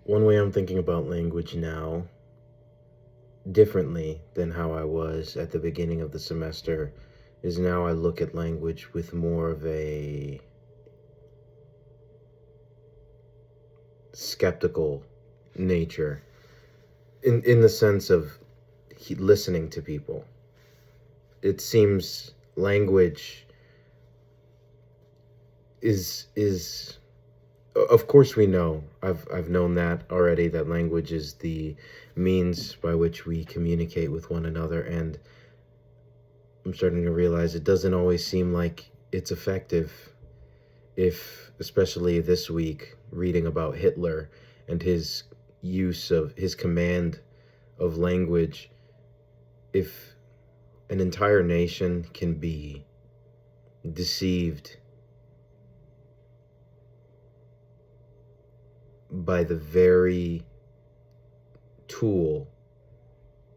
One way I'm thinking about language now, differently than how I was at the beginning of the semester, is now I look at language with more of a skeptical nature, in the sense of listening to people. It seems language is of course we know. I've known that already, that language is the means by which we communicate with one another, and I'm starting to realize it doesn't always seem like it's effective. If, especially this week, reading about Hitler and his use of his command of language, if an entire nation can be deceived by the very tool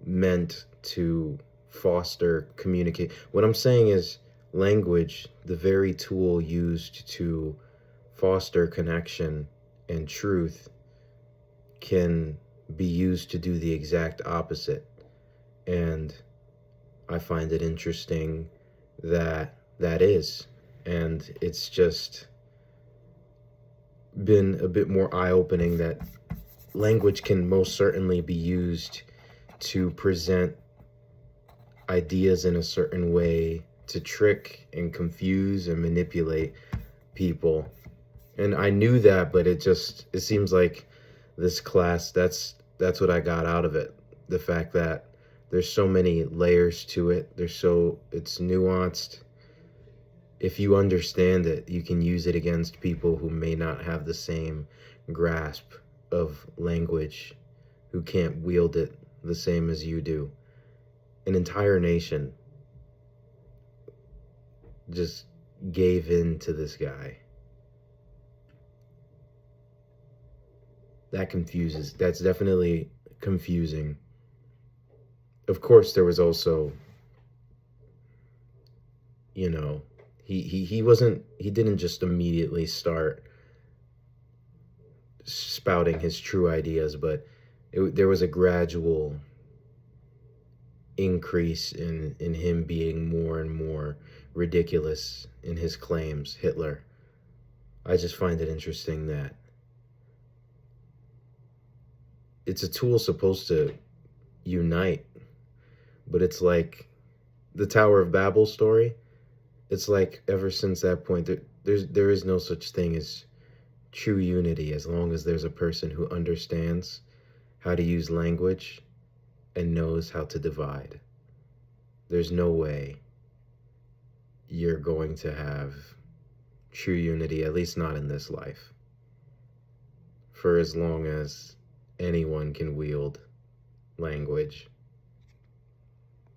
meant to foster communicate. What I'm saying is language, the very tool used to foster connection and truth, can be used to do the exact opposite. And I find it interesting that that is. And it's just been a bit more eye opening that language can most certainly be used to present ideas in a certain way to trick and confuse and manipulate people. And I knew that, but it seems like this class, that's what I got out of it. The fact that there's so many layers to it. It's nuanced. If you understand it, you can use it against people who may not have the same grasp of language, who can't wield it the same as you do. An entire nation just gave in to this guy. That's definitely confusing. Of course, there was also, you know, he didn't just immediately start spouting his true ideas, but there was a gradual increase in him being more and more ridiculous in his claims. Hitler. I just find it interesting that it's a tool supposed to unite, but it's like the Tower of Babel story. It's like ever since that point, there is no such thing as true unity as long as there's a person who understands how to use language and knows how to divide. There's no way you're going to have true unity, at least not in this life, for as long as anyone can wield language.